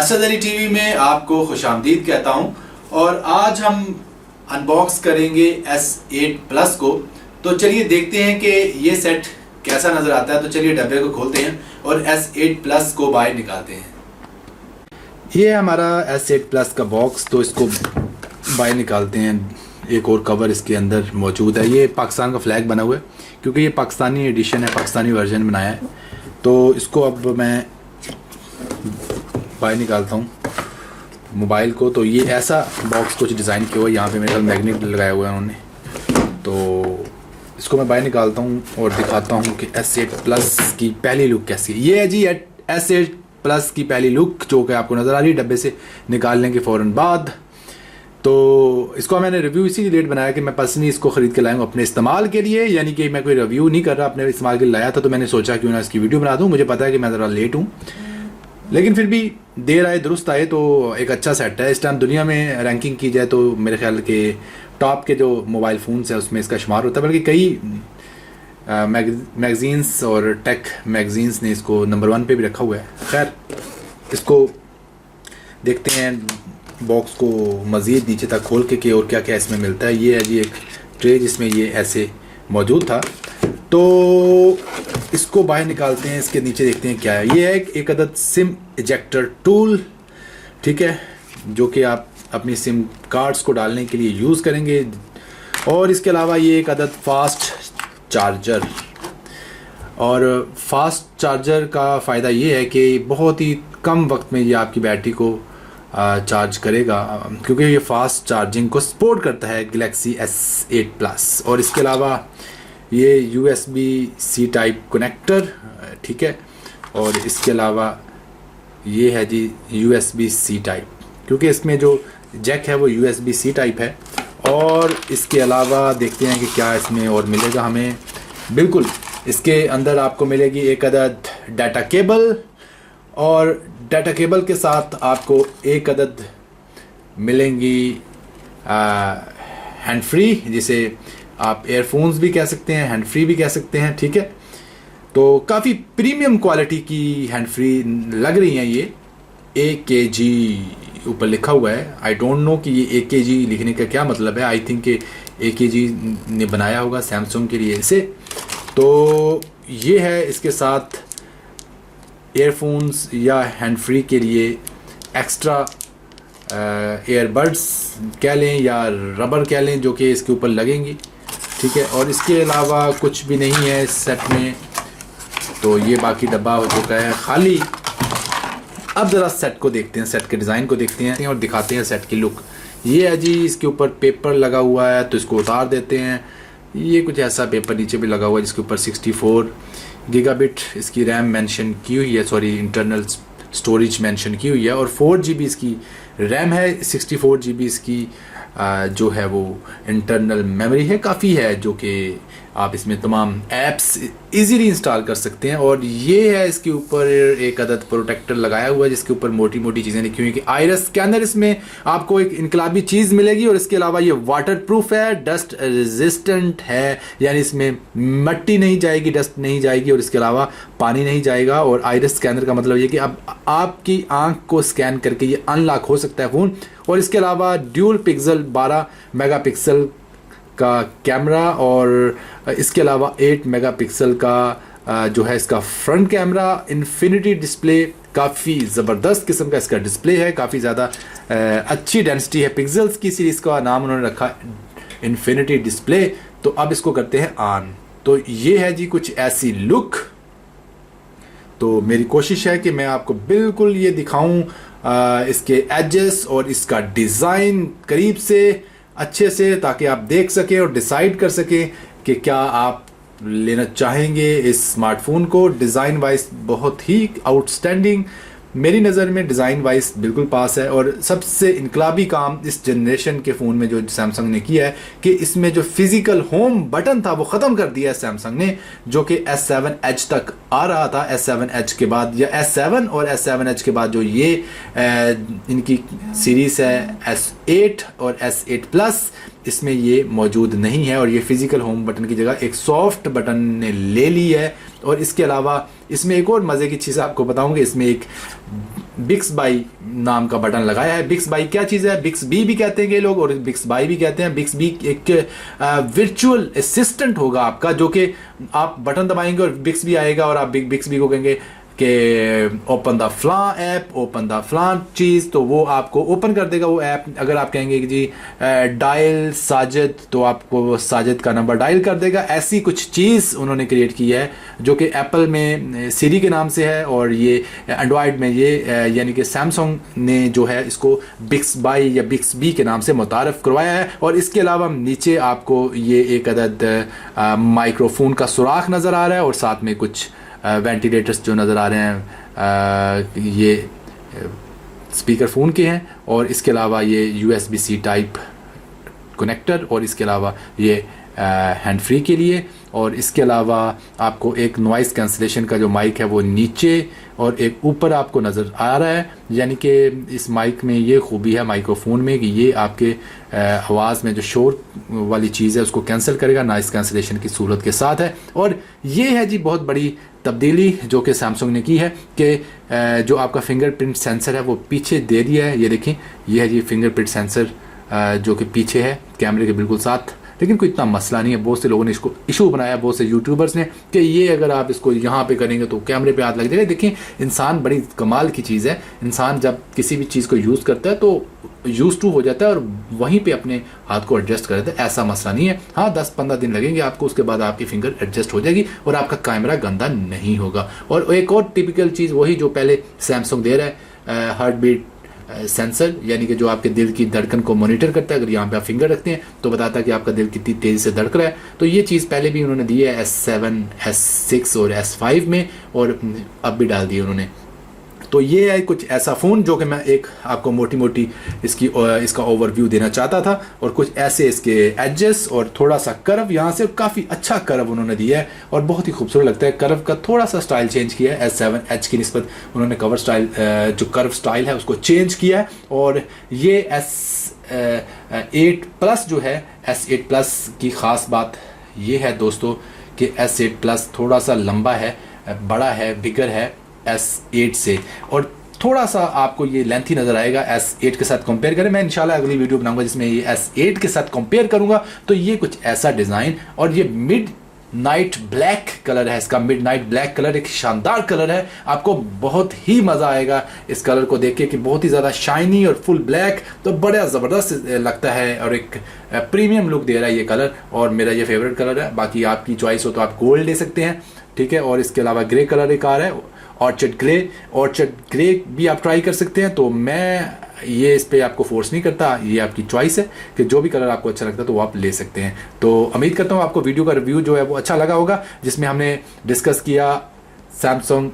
Asad Ali TV में आपको खुशामदीद कहता हूं और आज हम अनबॉक्स करेंगे S8 प्लस को। तो चलिए देखते हैं कि ये सेट कैसा नज़र आता है। तो चलिए डब्बे को खोलते हैं और S8 प्लस को बाहर निकालते हैं। ये है हमारा S8 प्लस का बॉक्स। तो इसको बाहर निकालते हैं। एक और कवर इसके अंदर मौजूद है। ये पाकिस्तान का फ्लैग बना हुआ है क्योंकि ये पाकिस्तानी एडिशन है, पाकिस्तानी वर्जन बनाया है। तो इसको अब मैं बाहर निकालता हूँ मोबाइल को। तो ये ऐसा बॉक्स कुछ डिज़ाइन किया हुआ है। यहाँ पे मेरे ख्याल मैग्नेट लगाया हुआ है उन्होंने। तो इसको मैं बाहर निकालता हूँ और दिखाता हूँ कि S8 प्लस की पहली लुक कैसी है। ये है जी S8 प्लस की पहली लुक जो कि आपको नज़र आ रही है डब्बे से निकालने के फ़ौरन बाद। तो इसको मैंने रिव्यू इसी डेट बनाया कि मैं पर्सनली इसको ख़रीद के लाया हूँ अपने इस्तेमाल के लिए, यानी कि मैं कोई रिव्यू नहीं कर रहा, अपने इस्तेमाल के लिए लाया था। तो मैंने सोचा क्यों ना इसकी वीडियो बना दूँ। मुझे पता है कि मैं ज़रा लेट हूँ, लेकिन फिर भी देर आए दुरुस्त आए। तो एक अच्छा सेट है। इस टाइम दुनिया में रैंकिंग की जाए तो मेरे ख्याल के टॉप के जो मोबाइल फ़ोन्स हैं उसमें इसका शुमार होता है। बल्कि कई मैगज़ीन्स और टेक मैगज़ीन्स ने इसको नंबर 1 पे भी रखा हुआ है। खैर इसको देखते हैं बॉक्स को मज़ीद नीचे तक खोल के और क्या क्या इसमें मिलता है। ये है जी एक ट्रे जिसमें ये ऐसे मौजूद था। तो इसको बाहर निकालते हैं। इसके नीचे देखते हैं क्या है। ये है एक अदद सिम इजेक्टर टूल, ठीक है, जो कि आप अपनी सिम कार्ड्स को डालने के लिए यूज़ करेंगे। और इसके अलावा ये एक अदद फास्ट चार्जर। और फास्ट चार्जर का फ़ायदा ये है कि बहुत ही कम वक्त में ये आपकी बैटरी को चार्ज करेगा क्योंकि ये फास्ट चार्जिंग को सपोर्ट करता है गैलेक्सी S8 प्लस। और इसके अलावा ये USB-C टाइप कनेक्टर, ठीक है। और इसके अलावा ये है जी USB-C टाइप, क्योंकि इसमें जो जैक है वो USB-C टाइप है। और इसके अलावा देखते हैं कि क्या इसमें और मिलेगा हमें। बिल्कुल इसके अंदर आपको मिलेगी एक अदद डाटा केबल, और डाटा केबल के साथ आपको एक अदद मिलेंगी हैंड फ्री, जिसे आप एयरफोन्स भी कह सकते हैं, हैंड फ्री भी कह सकते हैं, ठीक है। तो काफ़ी प्रीमियम क्वालिटी की हैंड फ्री लग रही हैं। ये AKG ऊपर लिखा हुआ है। आई डोंट नो कि ये AKG लिखने का क्या मतलब है। आई थिंक कि AKG ने बनाया होगा सैमसंग के लिए इसे। तो ये है इसके साथ एयरफोन्स या हैंड फ्री के लिए एक्स्ट्रा एयरबड्स कह लें या रबर कह लें जो कि इसके ऊपर लगेंगी, ठीक है। और इसके अलावा कुछ भी नहीं है इस सेट में। तो ये बाकी डब्बा हो चुका है खाली। अब ज़रा सेट को देखते हैं, सेट के डिज़ाइन को देखते हैं और दिखाते हैं सेट की लुक। ये है जी इसके ऊपर पेपर लगा हुआ है, तो इसको उतार देते हैं। ये कुछ ऐसा पेपर नीचे भी लगा हुआ है जिसके ऊपर 64 गीगाबिट इसकी रैम मेंशन की हुई है, सॉरी इंटरनल स्टोरेज मेंशन की हुई है। और 4 GB इसकी रैम है, 64 GB इसकी जो है वो इंटरनल मेमोरी है। काफ़ी है जो कि आप इसमें तमाम ऐप्स इजीली इंस्टॉल कर सकते हैं। और ये है इसके ऊपर एक अदद प्रोटेक्टर लगाया हुआ है जिसके ऊपर मोटी मोटी चीज़ें लिखी हुई हैं कि आयरस स्कैनर इसमें आपको एक इनकलाबी चीज़ मिलेगी। और इसके अलावा ये वाटर प्रूफ है, डस्ट रेजिस्टेंट है, यानी इसमें मट्टी नहीं जाएगी, डस्ट नहीं जाएगी और इसके अलावा पानी नहीं जाएगा। और आयरस स्कैनर का मतलब ये कि अब आपकी आंख को स्कैन करके ये अनलॉक हो सकता है फ़ोन। और इसके अलावा ड्यूल पिक्सल 12 मेगापिक्सल का कैमरा, और इसके अलावा 8 मेगापिक्सल का जो है इसका फ्रंट कैमरा। इन्फिनिटी डिस्प्ले, काफ़ी ज़बरदस्त किस्म का इसका डिस्प्ले है, काफ़ी ज़्यादा अच्छी डेंसिटी है पिक्सल्स की। सीरीज़ का नाम उन्होंने रखा इन्फिनिटी डिस्प्ले। तो अब इसको करते हैं ऑन। तो ये है जी कुछ ऐसी लुक। तो मेरी कोशिश है कि मैं आपको बिल्कुल ये दिखाऊं इसके एजेस और इसका डिज़ाइन करीब से अच्छे से, ताकि आप देख सकें और डिसाइड कर सकें कि क्या आप लेना चाहेंगे इस स्मार्टफोन को। डिज़ाइन वाइज बहुत ही आउटस्टैंडिंग मेरी नज़र में डिज़ाइन वाइज बिल्कुल पास है। और सबसे इनकलाबी काम इस जनरेशन के फ़ोन में जो सैमसंग ने किया है कि इसमें जो फिज़िकल होम बटन था वो ख़त्म कर दिया है सैमसंग ने, जो कि S7 Edge तक आ रहा था। S7 Edge के बाद या S7 और S7 Edge के बाद जो ये इनकी सीरीज़ है S8 और S8 प्लस, इसमें ये मौजूद नहीं है। और ये फिज़िकल होम बटन की जगह एक सॉफ्ट बटन ने ले ली है। और इसके अलावा इसमें एक और मज़े की चीज़ आपको बताऊंगी, इसमें एक बिक्स बाई नाम का बटन लगाया है। बिक्स बाई क्या चीज़ है? बिक्स बी भी कहते हैं ये लोग और बिक्स बाई भी कहते हैं। बिक्स बी एक वर्चुअल असिस्टेंट होगा आपका, जो कि आप बटन दबाएंगे और बिक्स बी आएगा और आप बिक्स बी को कहेंगे कि ओपन द फ्ला ऐप, ओपन द फ्ला चीज़, तो वो आपको ओपन कर देगा वो ऐप। अगर आप कहेंगे कि जी डायल साजिद, तो आपको साजिद का नंबर डायल कर देगा। ऐसी कुछ चीज़ उन्होंने क्रिएट की है जो कि एप्पल में सीरी के नाम से है और ये एंड्रॉयड में ये यानी कि सैमसंग ने जो है इसको बिक्स बाई या बिक्स बी के नाम से मुतारफ़ करवाया है। और इसके अलावा नीचे आपको ये एक अदद माइक्रोफोन का सुराख नज़र आ रहा है और साथ में कुछ वेंटिलेटर्स जो नज़र आ रहे हैं ये स्पीकर फ़ोन के हैं। और इसके अलावा ये USB-C टाइप कनेक्टर और इसके अलावा ये हैंड फ्री के लिए। और इसके अलावा आपको एक नॉइज़ कैंसलेशन का जो माइक है वो नीचे और एक ऊपर आपको नज़र आ रहा है। यानी कि इस माइक में ये खूबी है माइक्रोफोन में कि ये आपके आवाज़ में जो शोर वाली चीज़ है उसको कैंसिल करेगा, नॉइज़ कैंसलेशन की सूरत के साथ है। और ये है जी बहुत बड़ी तब्दीली जो कि सैमसंग ने की है कि जो आपका फिंगरप्रिंट सेंसर है वो पीछे दे दिया है। ये देखें, ये है जी फिंगरप्रिंट सेंसर जो कि पीछे है कैमरे के बिल्कुल साथ। लेकिन कोई इतना मसला नहीं है, बहुत से लोगों ने इसको इशू बनाया, बहुत से यूट्यूबर्स ने, कि ये अगर आप इसको यहाँ पे करेंगे तो कैमरे पे हाथ लग जाएगा। देखिए इंसान बड़ी कमाल की चीज़ है, इंसान जब किसी भी चीज़ को यूज़ करता है तो यूज़ टू हो जाता है और वहीं पे अपने हाथ को एडजस्ट कर देता है। ऐसा मसला नहीं है। हाँ 10-15 दिन लगेंगे आपको, उसके बाद आपकी फिंगर एडजस्ट हो जाएगी और आपका कैमरा गंदा नहीं होगा। और एक और टिपिकल चीज़ वही जो पहले सैमसंग दे रहा है, हार्ट बीट सेंसर, यानी कि जो आपके दिल की धड़कन को मॉनिटर करता है। अगर यहाँ पे आप फिंगर रखते हैं तो बताता है कि आपका दिल कितनी तेज़ी से धड़क रहा है। तो ये चीज़ पहले भी उन्होंने दी है S7, S6 और S5 में, और अब भी डाल दी है उन्होंने। तो ये है कुछ ऐसा फ़ोन जो कि मैं एक आपको मोटी मोटी इसका ओवरव्यू देना चाहता था। और कुछ ऐसे इसके एजेस और थोड़ा सा कर्व यहाँ से, काफ़ी अच्छा कर्व उन्होंने दिया है और बहुत ही खूबसूरत लगता है। कर्व का थोड़ा सा स्टाइल चेंज किया है, S7H की निस्बत उन्होंने कवर स्टाइल जो कर्व स्टाइल है उसको चेंज किया है। और ये S8 प्लस जो है, S8 प्लस की ख़ास बात ये है दोस्तों कि S8 प्लस थोड़ा सा लंबा है, बड़ा है, बिगर है S8 से, और थोड़ा सा आपको ये लेंथी नज़र आएगा S8 के साथ कंपेयर करें। मैं इंशाल्लाह अगली वीडियो बनाऊंगा जिसमें ये S8 के साथ कंपेयर करूंगा। तो ये कुछ ऐसा डिज़ाइन, और ये मिड नाइट ब्लैक कलर है इसका। मिड नाइट ब्लैक कलर एक शानदार कलर है, आपको बहुत ही मज़ा आएगा इस कलर को देख के कि बहुत ही ज़्यादा शाइनी और फुल ब्लैक, तो बड़ा ज़बरदस्त लगता है और एक प्रीमियम लुक दे रहा है ये कलर, और मेरा ये फेवरेट कलर है। बाकी आपकी चॉइस हो तो आप गोल्ड ले सकते हैं, ठीक है। और इसके अलावा ग्रे कलर एक आ रहा है, ऑर्चर्ड ग्रे भी आप ट्राई कर सकते हैं। तो मैं ये इस पे आपको फोर्स नहीं करता, ये आपकी चॉइस है कि जो भी कलर आपको अच्छा लगता है तो वो आप ले सकते हैं। तो उम्मीद करता हूँ आपको वीडियो का रिव्यू जो है वो अच्छा लगा होगा, जिसमें हमने डिस्कस किया सैमसंग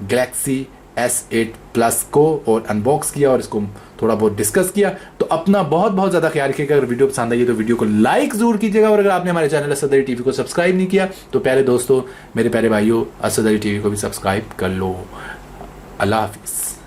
गैलेक्सी S8 प्लस को और अनबॉक्स किया और इसको थोड़ा बहुत डिस्कस किया। तो अपना बहुत बहुत ज़्यादा ख्याल रखिएगा। अगर वीडियो पसंद आई तो वीडियो को लाइक ज़रूर कीजिएगा, और अगर आपने हमारे चैनल असद अली टीवी को सब्सक्राइब नहीं किया तो प्यारे दोस्तों, मेरे प्यारे भाइयों, असद अली टीवी को भी सब्सक्राइब कर लो। अल्लाह हाफिज़।